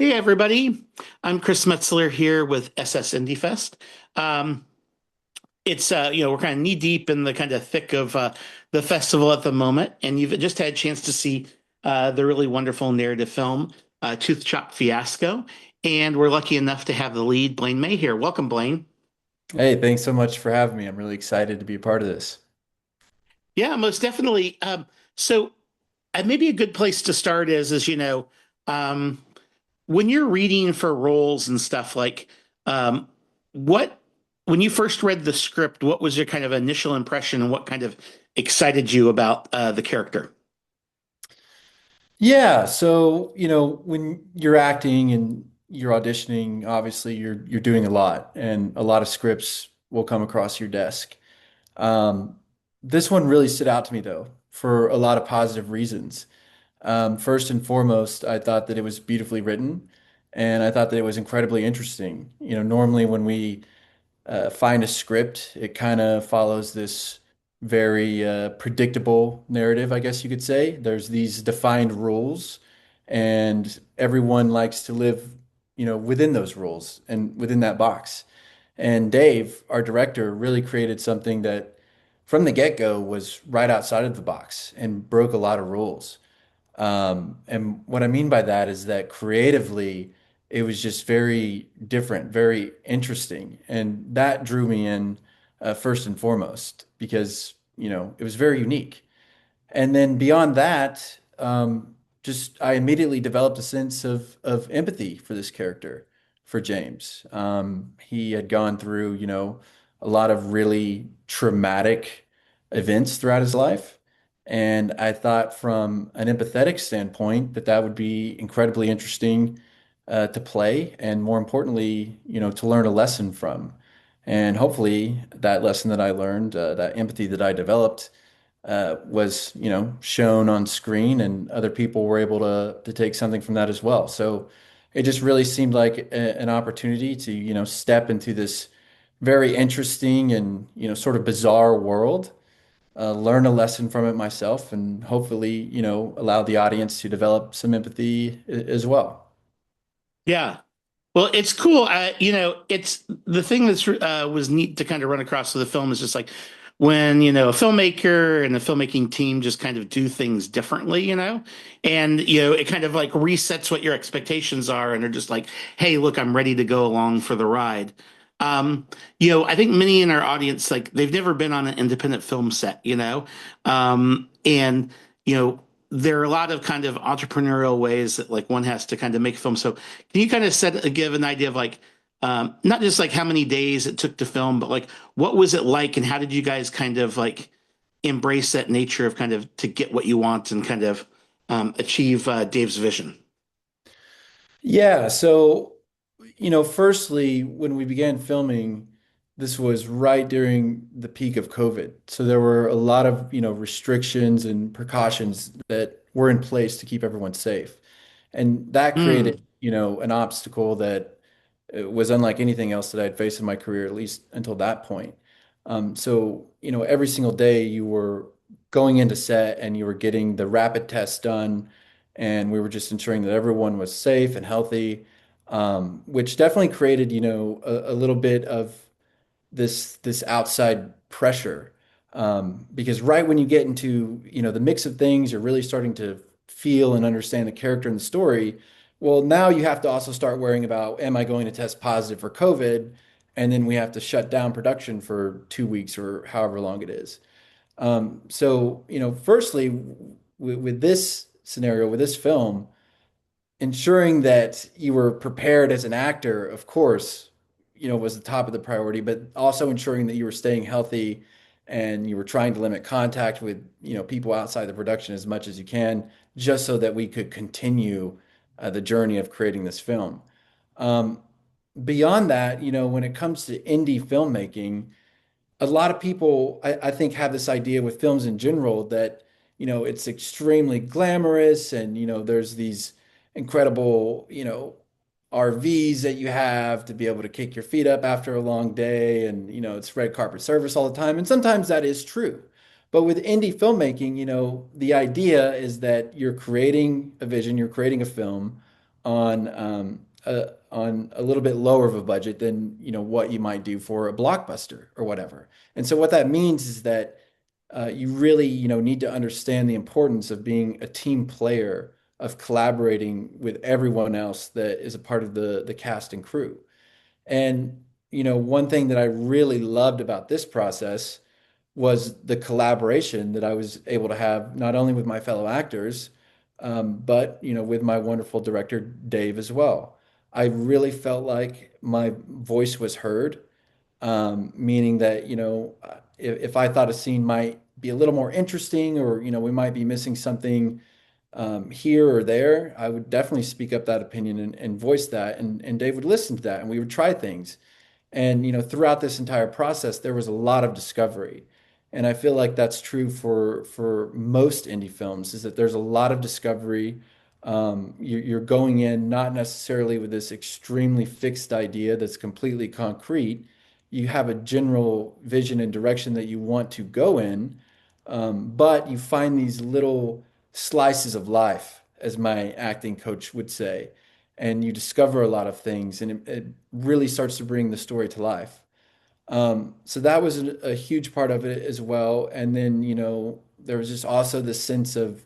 Hey everybody, I'm Chris Metzler here with SS Indie Fest. Um, we're kind of knee deep in the kind of thick of the festival at the moment, and you've just had a chance to see the really wonderful narrative film Tooth Chop Fiasco, and we're lucky enough to have the lead Blaine May here. Welcome, Blaine. Hey, thanks so much for having me. I'm really excited to be a part of this. Yeah, most definitely. Maybe a good place to start is um, when you're reading for roles and stuff um what when you first read the script, what was your kind of initial impression and what kind of excited you about the character? Yeah, so, when you're acting and you're auditioning, obviously you're doing a lot and a lot of scripts will come across your desk. Um, this one really stood out to me though, for a lot of positive reasons. First and foremost, I thought that it was beautifully written and I thought that it was incredibly interesting. Normally when we find a script, it kind of follows this very predictable narrative, I guess you could say. There's these defined rules, and everyone likes to live, within those rules and within that box. And Dave, our director, really created something that from the get-go was right outside of the box and broke a lot of rules. And what I mean by that is that creatively, it was just very different, very interesting. And that drew me in first and foremost because, it was very unique. And then beyond that, just I immediately developed a sense of empathy for this character, for James. He had gone through, a lot of really traumatic events throughout his life. And I thought from an empathetic standpoint that that would be incredibly interesting to play and more importantly, to learn a lesson from. And hopefully that lesson that I learned, that empathy that I developed, was, shown on screen and other people were able to take something from that as well. So it just really seemed like an opportunity to, step into this very interesting and, sort of bizarre world, learn a lesson from it myself, and hopefully, allow the audience to develop some empathy as well. Yeah. Well, it's cool. It's the thing that's was neat to kind of run across with the film is just like when, a filmmaker and a filmmaking team just kind of do things differently, and, it kind of like resets what your expectations are and they're just like, hey, look, I'm ready to go along for the ride. I think many in our audience, like they've never been on an independent film set, and, you know, there are a lot of kind of entrepreneurial ways that like one has to kind of make film. So can you kind of give an idea of like not just like how many days it took to film, but like what was it like and how did you guys kind of like embrace that nature of kind of to get what you want and kind of achieve Dave's vision? Yeah, so, firstly, when we began filming, this was right during the peak of COVID. So there were a lot of, restrictions and precautions that were in place to keep everyone safe. And that created, Mm, an obstacle that was unlike anything else that I'd faced in my career, at least until that point. So, every single day you were going into set and you were getting the rapid tests done, and we were just ensuring that everyone was safe and healthy, which definitely created, a little bit of this outside pressure. Because right when you get into, the mix of things, you're really starting to feel and understand the character and the story. Well, now you have to also start worrying about, am I going to test positive for COVID? And then we have to shut down production for 2 weeks or however long it is. So, firstly, with this scenario, with this film, ensuring that you were prepared as an actor, of course, was the top of the priority, but also ensuring that you were staying healthy and you were trying to limit contact with, people outside the production as much as you can, just so that we could continue the journey of creating this film. Um, Beyond that, when it comes to indie filmmaking, a lot of people, I think, have this idea with films in general that, it's extremely glamorous and, there's these incredible, RVs that you have to be able to kick your feet up after a long day. And, it's red carpet service all the time. And sometimes that is true. But with indie filmmaking, the idea is that you're creating a vision, you're creating a film on a little bit lower of a budget than what you might do for a blockbuster or whatever. And so what that means is that you really need to understand the importance of being a team player, of collaborating with everyone else that is a part of the cast and crew. And one thing that I really loved about this process was the collaboration that I was able to have not only with my fellow actors, but with my wonderful director Dave as well. I really felt like my voice was heard, meaning that if I thought a scene might be a little more interesting, or we might be missing something here or there, I would definitely speak up that opinion and voice that, and Dave would listen to that, and we would try things. And throughout this entire process, there was a lot of discovery. And I feel like that's true for most indie films, is that there's a lot of discovery. You're going in not necessarily with this extremely fixed idea that's completely concrete. You have a general vision and direction that you want to go in, but you find these little slices of life, as my acting coach would say, and you discover a lot of things, and it really starts to bring the story to life. So that was a huge part of it as well. And then, there was just also this sense of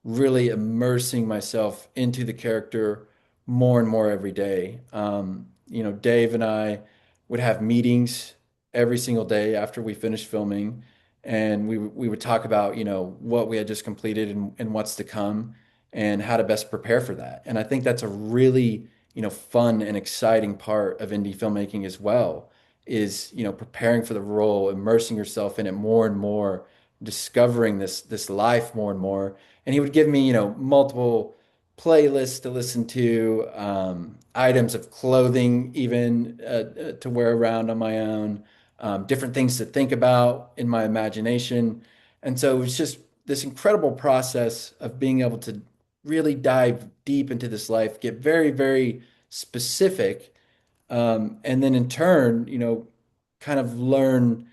really immersing myself into the character more and more every day. Dave and I would have meetings every single day after we finished filming, and we would talk about, what we had just completed and what's to come and how to best prepare for that. And I think that's a really, fun and exciting part of indie filmmaking as well, is, preparing for the role, immersing yourself in it more and more, discovering this life more and more. And he would give me, multiple playlists to listen to, items of clothing even to wear around on my own, different things to think about in my imagination. And so it was just this incredible process of being able to really dive deep into this life, get very, very specific, and then in turn, kind of learn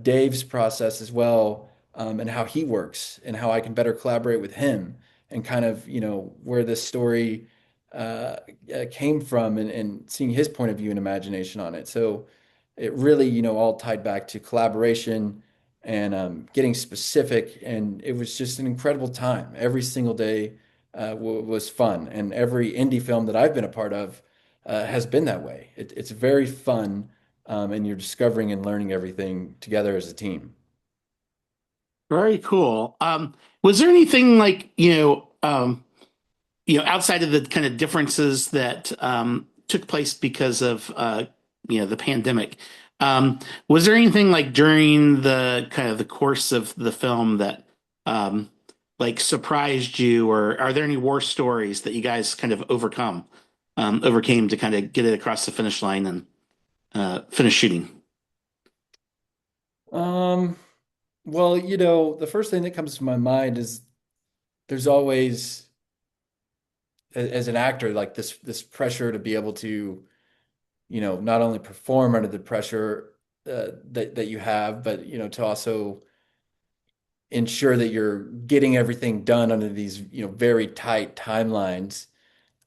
Dave's process as well, and how he works and how I can better collaborate with him, and kind of, where this story came from, and seeing his point of view and imagination on it. So it really, all tied back to collaboration and getting specific. And it was just an incredible time. Every single day was fun. And every indie film that I've been a part of has been that way. It's very fun, and you're discovering and learning everything together as a team. Very cool. Was there anything like, outside of the kind of differences that took place because of the pandemic? Was there anything like during the kind of the course of the film that like surprised you, or are there any war stories that you guys kind of overcame to kind of get it across the finish line and finish shooting? Um, well, the first thing that comes to my mind is there's always, as an actor, like this pressure to be able to, not only perform under the pressure that you have, but to also ensure that you're getting everything done under these, very tight timelines.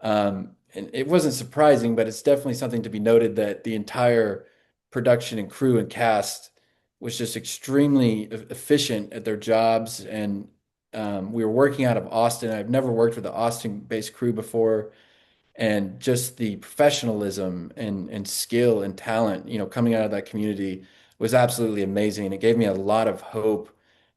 And it wasn't surprising, but it's definitely something to be noted that the entire production and crew and cast was just extremely efficient at their jobs. And we were working out of Austin. I've never worked with an Austin-based crew before, and just the professionalism and skill and talent, coming out of that community was absolutely amazing. It gave me a lot of hope,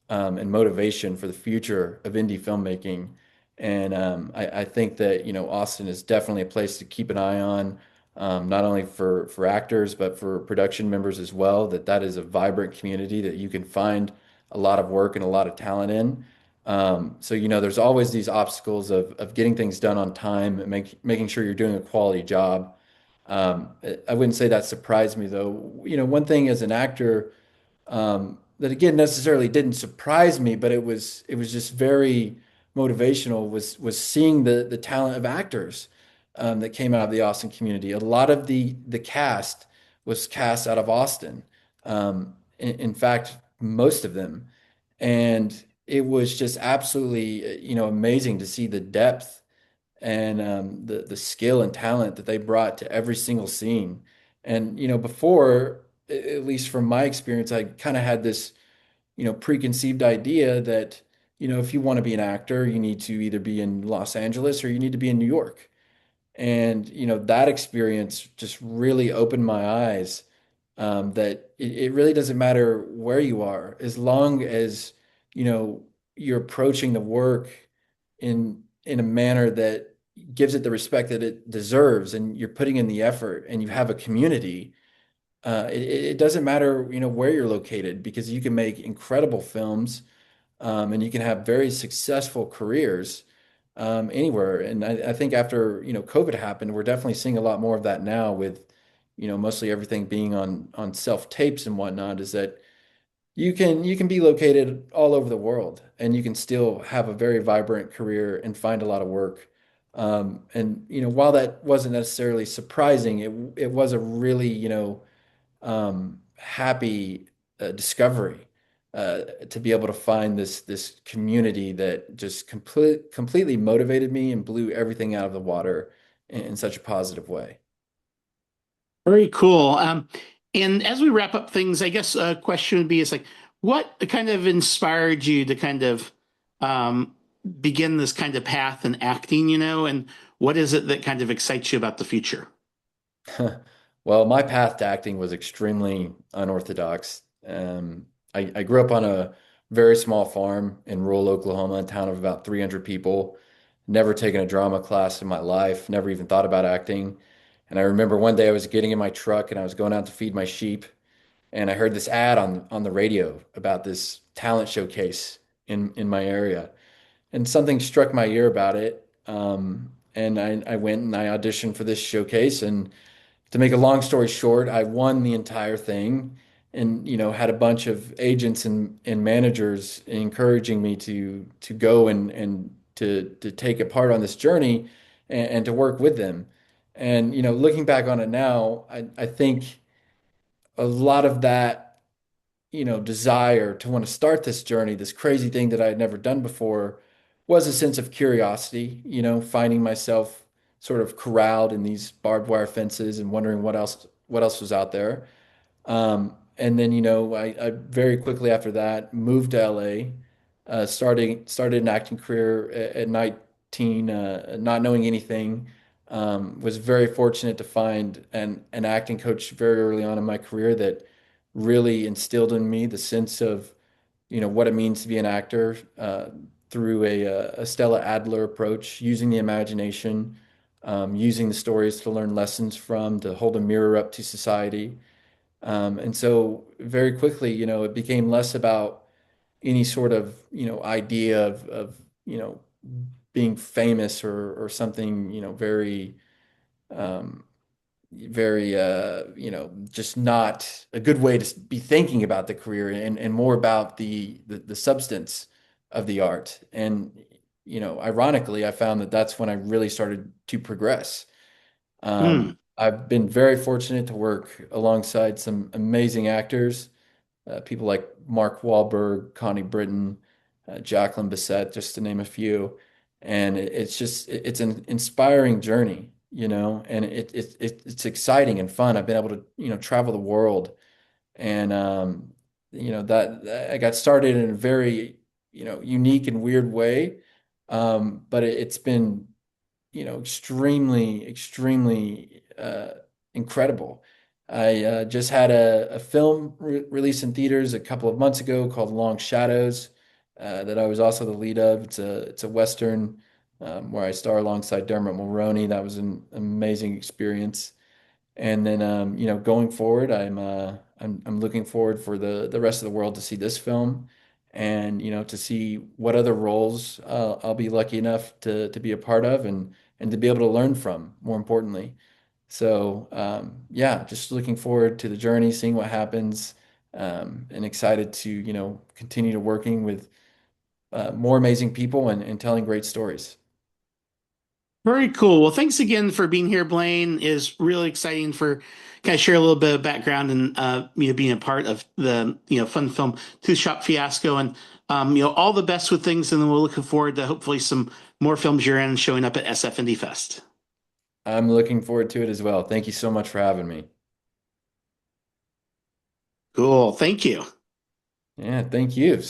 and motivation for the future of indie filmmaking. And I think that, Austin is definitely a place to keep an eye on, not only for actors, but for production members as well, that is a vibrant community that you can find a lot of work and a lot of talent in. So, there's always these obstacles of getting things done on time and making sure you're doing a quality job. I wouldn't say that surprised me though. One thing as an actor, that again necessarily didn't surprise me, but it was just very motivational, was seeing the talent of actors that came out of the Austin community. A lot of the cast was cast out of Austin. In fact, most of them. And it was just absolutely, amazing to see the depth and the skill and talent that they brought to every single scene. And before, at least from my experience, I kind of had this preconceived idea that if you want to be an actor, you need to either be in Los Angeles or you need to be in New York. And that experience just really opened my eyes, that it really doesn't matter where you are, as long as you're approaching the work in a manner that gives it the respect that it deserves, and you're putting in the effort, and you have a community. It doesn't matter where you're located, because you can make incredible films, and you can have very successful careers anywhere. And I think after COVID happened, we're definitely seeing a lot more of that now, with mostly everything being on self tapes and whatnot. Is that you can be located all over the world, and you can still have a very vibrant career and find a lot of work. And while that wasn't necessarily surprising, it was a really happy discovery, to be able to find this community that just completely motivated me and blew everything out of the water in such a positive way. Very cool. And as we wrap up things, I guess a question would be is like, what kind of inspired you to kind of um, begin this kind of path in acting, and what is it that kind of excites you about the future? Well, my path to acting was extremely unorthodox. I grew up on a very small farm in rural Oklahoma, a town of about 300 people. Never taken a drama class in my life, never even thought about acting. And I remember one day I was getting in my truck and I was going out to feed my sheep, and I heard this ad on the radio about this talent showcase in my area. And something struck my ear about it. And I went and I auditioned for this showcase, and to make a long story short, I won the entire thing, and had a bunch of agents and managers encouraging me to go and to take a part on this journey, and to work with them. And looking back on it now, I think a lot of that desire to want to start this journey, this crazy thing that I had never done before, was a sense of curiosity, finding myself sort of corralled in these barbed wire fences and wondering what else was out there. And then, I very quickly after that moved to LA, started an acting career at 19, not knowing anything. Was very fortunate to find an acting coach very early on in my career that really instilled in me the sense of what it means to be an actor, through a Stella Adler approach, using the imagination, using the stories to learn lessons from, to hold a mirror up to society. And so very quickly, it became less about any sort of idea of being famous, or something very um, very just not a good way to be thinking about the career, and more about the substance of the art. And ironically, I found that that's when I really started to progress. Hmm. I've been very fortunate to work alongside some amazing actors, people like Mark Wahlberg, Connie Britton, Jacqueline Bisset, just to name a few. And it's an inspiring journey, and it's exciting and fun. I've been able to, travel the world, and that I got started in a very, unique and weird way. But it's been, extremely, extremely incredible. I just had a film release in theaters a couple of months ago called Long Shadows, that I was also the lead of. It's a Western, where I star alongside Dermot Mulroney. That was an amazing experience. And then, going forward, I'm looking forward for the rest of the world to see this film, and to see what other roles I'll be lucky enough to be a part of, and to be able to learn from, more importantly. So, yeah, just looking forward to the journey, seeing what happens, and excited to continue to working with more amazing people, and telling great stories. Very cool. Well, thanks again for being here, Blaine. Is really exciting for kind of share a little bit of background and being a part of the fun film Tooth Shop Fiasco, and all the best with things. And then we're looking forward to hopefully some more films you're in showing up at SF Indie Fest. I'm looking forward to it as well. Thank you so much for having me. Cool. Thank you. Yeah, thank you.